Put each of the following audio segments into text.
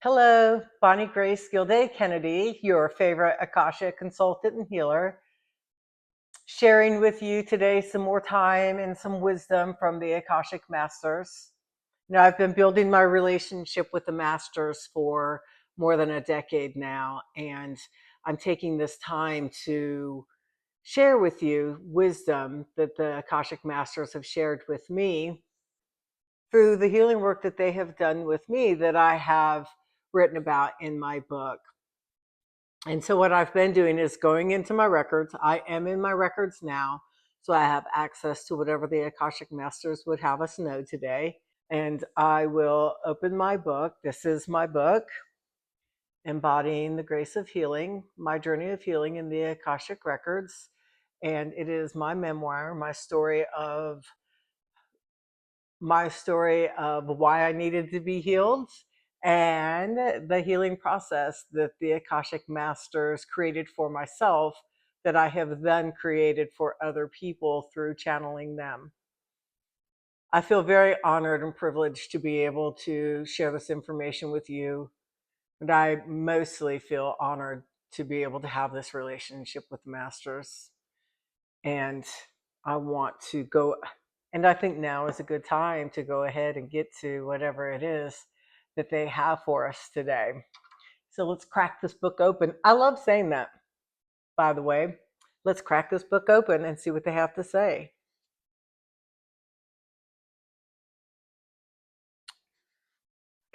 Hello, Bonnie Grace Gilday-Kennedy, your favorite Akashic consultant and healer, sharing with you today some more time and some wisdom from the Akashic Masters. I've been building my relationship with the Masters for more than a decade now, and I'm taking this time to share with you wisdom that the Akashic Masters have shared with me through the healing work that they have done with me that I have written about in my book. And so what I've been doing is going into my records. I am in my records now, so I have access to whatever the Akashic Masters would have us know today. And I will open my book. This is my book, Embodying the Grace of Healing, My Journey of Healing in the Akashic Records. And it is my memoir, my story of why I needed to be healed and the healing process that the Akashic Masters created for myself that I have then created for other people through channeling them. I feel very honored and privileged to be able to share this information with you, and I mostly feel honored to be able to have this relationship with the Masters. And I want to go, and I think now is a good time to go ahead and get to whatever it is that they have for us today. So let's crack this book open. I love saying that, by the way. Let's crack this book open and see what they have to say.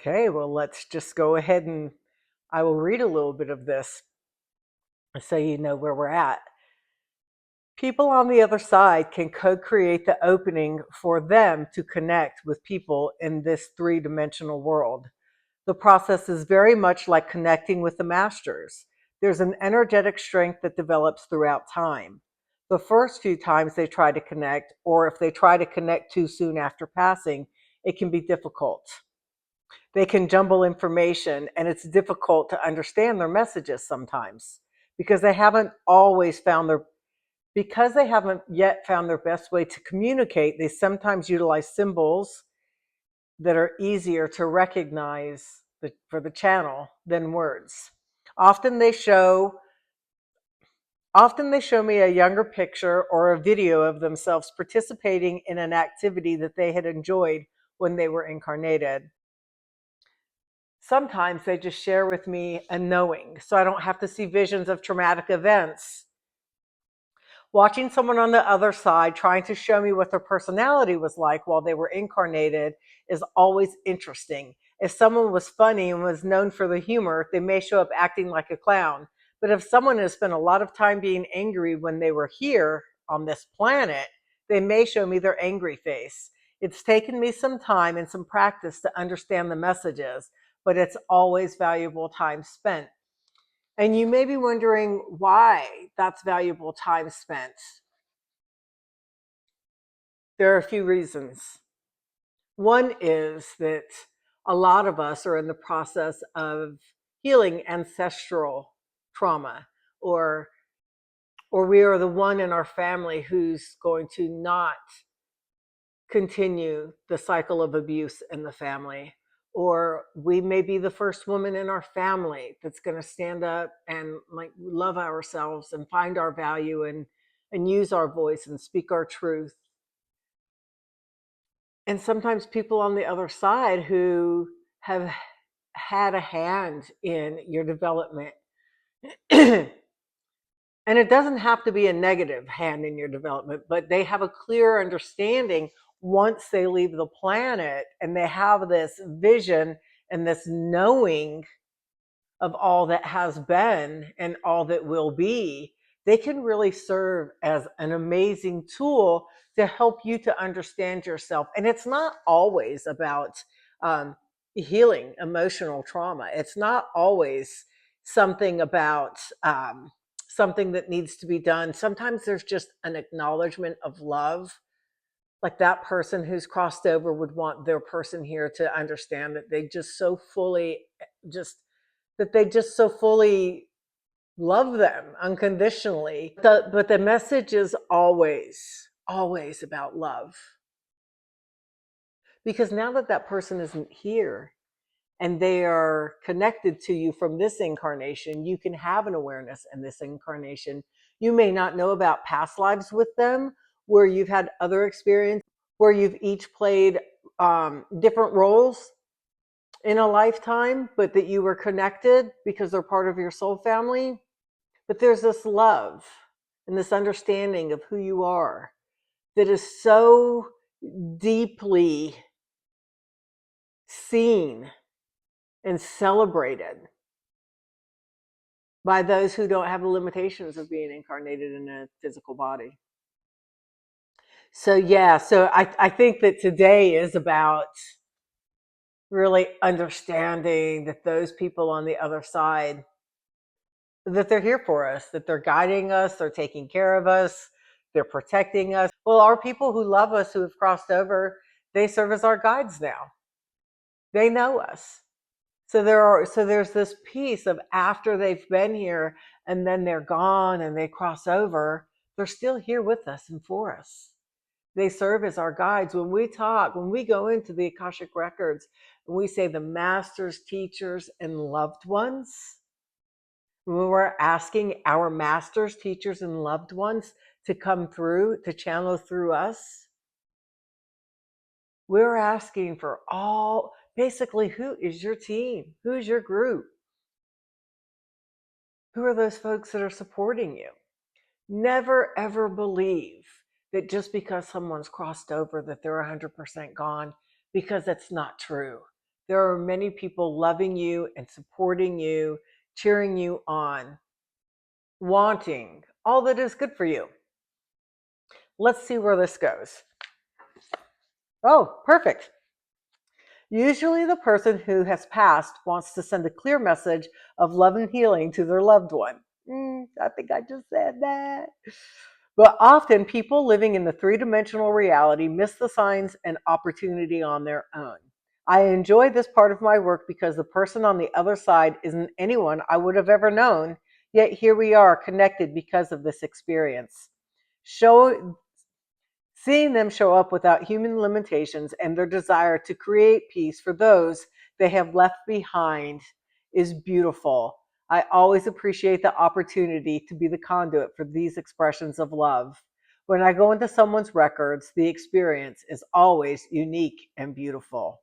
Okay, well, let's just go ahead and I will read a little bit of this so you know where we're at. People on the other side can co-create the opening for them to connect with people in this three-dimensional world. The process is very much like connecting with the masters. There's an energetic strength that develops throughout time. The first few times they try to connect, or if they try to connect too soon after passing, it can be difficult. They can jumble information, and it's difficult to understand their messages sometimes because they haven't yet found their best way to communicate. They sometimes utilize symbols that are easier to recognize for the channel than words. Often they show me a younger picture or a video of themselves participating in an activity that they had enjoyed when they were incarnated. Sometimes they just share with me a knowing, so I don't have to see visions of traumatic events. Watching someone on the other side trying to show me what their personality was like while they were incarnated is always interesting. If someone was funny and was known for the humor, they may show up acting like a clown. But if someone has spent a lot of time being angry when they were here on this planet, they may show me their angry face. It's taken me some time and some practice to understand the messages, but it's always valuable time spent. And you may be wondering why that's valuable time spent. There are a few reasons. One is that a lot of us are in the process of healing ancestral trauma, or we are the one in our family who's going to not continue the cycle of abuse in the family, or we may be the first woman in our family that's going to stand up and like love ourselves and find our value and use our voice and speak our truth. And sometimes people on the other side who have had a hand in your development. And it doesn't have to be a negative hand in your development, but they have a clear understanding once they leave the planet, and they have this vision and this knowing of all that has been and all that will be. They can really serve as an amazing tool to help you to understand yourself. And it's not always about healing emotional trauma. It's not always something about something that needs to be done. Sometimes there's just an acknowledgement of love. Like that person who's crossed over would want their person here to understand that they just so fully love them unconditionally. But the message is always, always about love. Because now that that person isn't here, and they are connected to you from this incarnation, you can have an awareness in this incarnation. You may not know about past lives with them, where you've had other experiences, where you've each played different roles in a lifetime, but that you were connected because they're part of your soul family. But there's this love and this understanding of who you are that is so deeply seen and celebrated by those who don't have the limitations of being incarnated in a physical body. So yeah, so I think that today is about really understanding that those people on the other side, that they're here for us, that they're guiding us, they're taking care of us, they're protecting us. Well, our people who love us, who have crossed over, they serve as our guides now. They know us. So there's this piece of, after they've been here and then they're gone and they cross over, they're still here with us and for us. They serve as our guides. When we talk, when we go into the Akashic Records and we say the masters, teachers, and loved ones, when we're asking our masters, teachers, and loved ones to come through, to channel through us, we're asking for all, basically, who is your team? Who is your group? Who are those folks that are supporting you? Never ever believe that just because someone's crossed over that they're 100% gone, because that's not true. There are many people loving you and supporting you, cheering you on, wanting all that is good for you. Let's see where this goes. Oh, perfect. Usually the person who has passed wants to send a clear message of love and healing to their loved one. I think I just said that. But often people living in the three-dimensional reality miss the signs and opportunity on their own. I enjoy this part of my work because the person on the other side isn't anyone I would have ever known, yet here we are connected because of this experience. Seeing them show up without human limitations and their desire to create peace for those they have left behind is beautiful. I always appreciate the opportunity to be the conduit for these expressions of love. When I go into someone's records, the experience is always unique and beautiful.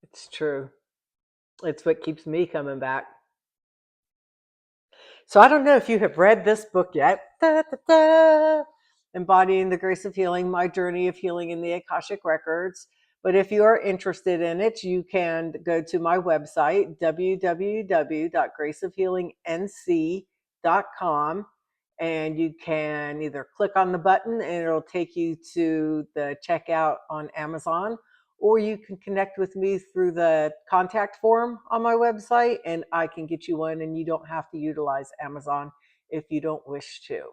It's true. It's what keeps me coming back. So I don't know if you have read this book yet. Embodying the Grace of Healing, My Journey of Healing in the Akashic Records. But if you are interested in it, you can go to my website, www.graceofhealingnc.com, and you can either click on the button and it'll take you to the checkout on Amazon, or you can connect with me through the contact form on my website and I can get you one, and you don't have to utilize Amazon if you don't wish to.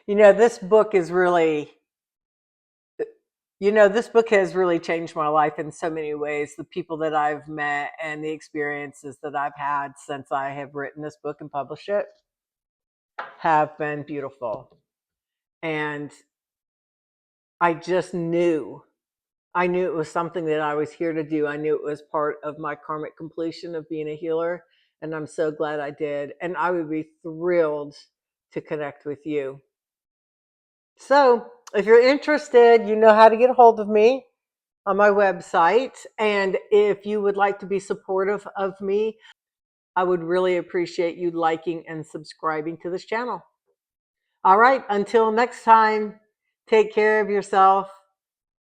You know, this book is really, this book has really changed my life in so many ways. The people that I've met and the experiences that I've had since I have written this book and published it have been beautiful. And I just knew it was something that I was here to do. I knew it was part of my karmic completion of being a healer. And I'm so glad I did. And I would be thrilled to connect with you. So if you're interested, you know how to get a hold of me on my website. And if you would like to be supportive of me, I would really appreciate you liking and subscribing to this channel. All right, until next time, take care of yourself.